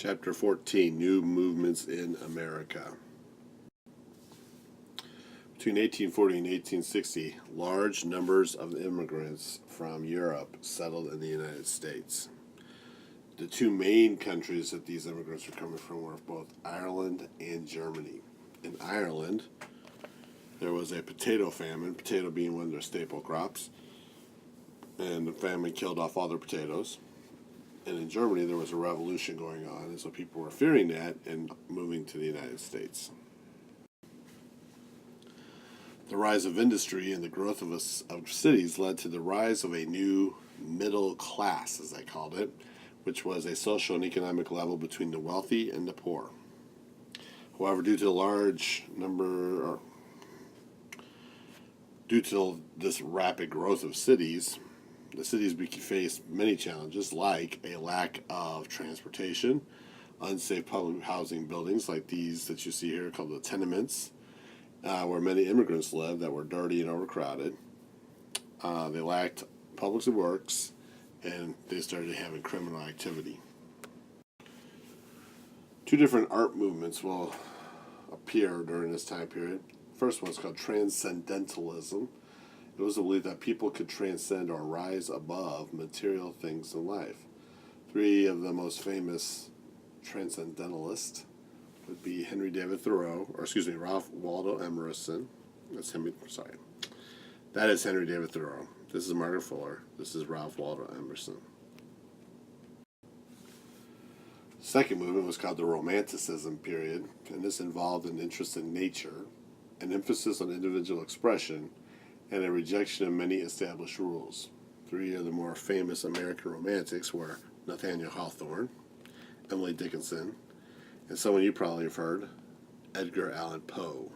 Chapter 14, New Movements in America. Between 1840 and 1860, large numbers of immigrants from Europe settled in the United States. The two main countries that these immigrants were coming from were both Ireland and Germany. In Ireland, there was a potato famine, potato being one of their staple crops, and the famine killed off all their potatoes. And in Germany, there was a revolution going on, and so people were fearing that and moving to the United States. The rise of industry and the growth of cities led to the rise of a new middle class, as they called it, which was a social and economic level between the wealthy and the poor. However, due to this rapid growth of cities, the cities faced many challenges, like a lack of transportation, unsafe public housing buildings like these that you see here called the tenements, where many immigrants lived that were dirty and overcrowded. They lacked public works, and they started having criminal activity. Two different art movements will appear during this time period. The first one is called Transcendentalism. It was the belief that people could transcend or rise above material things in life. Three of the most famous transcendentalists would be Ralph Waldo Emerson. That is Henry David Thoreau. This is Margaret Fuller. This is Ralph Waldo Emerson. The second movement was called the Romanticism period, and this involved an interest in nature, an emphasis on individual expression, and a rejection of many established rules. Three of the more famous American romantics were Nathaniel Hawthorne, Emily Dickinson, and someone you probably have heard, Edgar Allan Poe.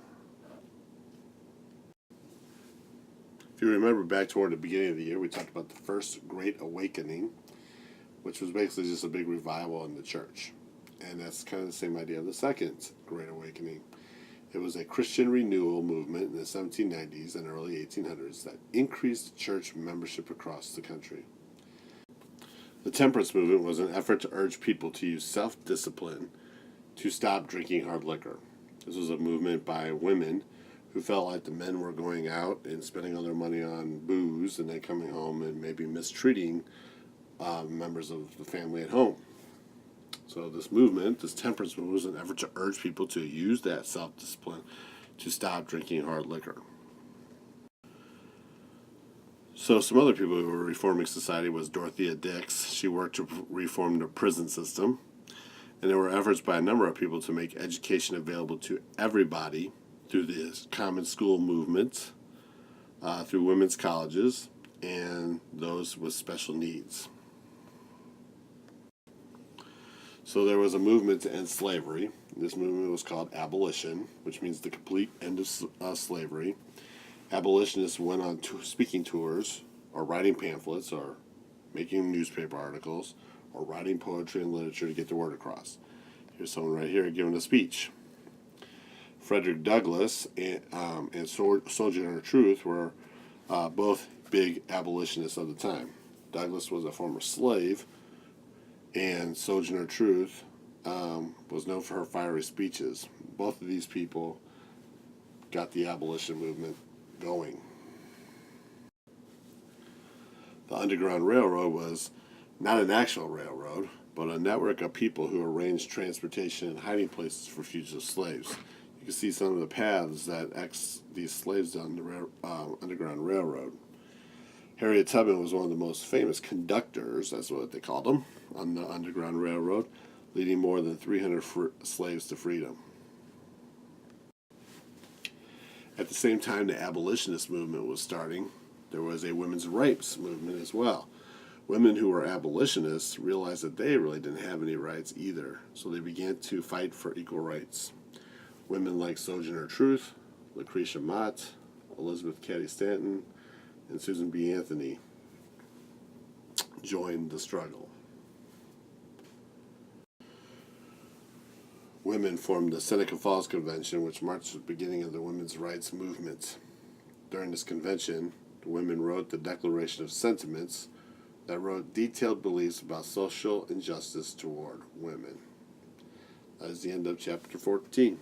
If you remember back toward the beginning of the year, we talked about the First Great Awakening, which was basically just a big revival in the church. And that's kind of the same idea of the Second Great Awakening. It was a Christian renewal movement in the 1790s and early 1800s that increased church membership across the country. The Temperance movement was an effort to urge people to use self-discipline to stop drinking hard liquor. This was a movement by women who felt like the men were going out and spending all their money on booze and then coming home and maybe mistreating members of the family at home. So this temperance movement, was an effort to urge people to use that self-discipline to stop drinking hard liquor. So some other people who were reforming society was Dorothea Dix. She worked to reform the prison system. And there were efforts by a number of people to make education available to everybody through the common school movement, through women's colleges, and those with special needs. So there was a movement to end slavery. This movement was called Abolition, which means the complete end of slavery. Abolitionists went on speaking tours, or writing pamphlets, or making newspaper articles, or writing poetry and literature to get the word across. Here's someone right here giving a speech. Frederick Douglass and Sojourner Truth were both big abolitionists of the time. Douglass was a former slave, and Sojourner Truth was known for her fiery speeches. Both of these people got the abolition movement going. The Underground Railroad was not an actual railroad, but a network of people who arranged transportation and hiding places for fugitive slaves. You can see some of the paths that these slaves down the Underground Railroad. Harriet Tubman was one of the most famous conductors, that's what they called them, on the Underground Railroad, leading more than 300 slaves to freedom. At the same time the abolitionist movement was starting, there was a women's rights movement as well. Women who were abolitionists realized that they really didn't have any rights either, so they began to fight for equal rights. Women like Sojourner Truth, Lucretia Mott, Elizabeth Cady Stanton, and Susan B. Anthony joined the struggle. Women formed the Seneca Falls Convention, which marked the beginning of the women's rights movement. During this convention, the women wrote the Declaration of Sentiments that wrote detailed beliefs about social injustice toward women. That is the end of chapter 14.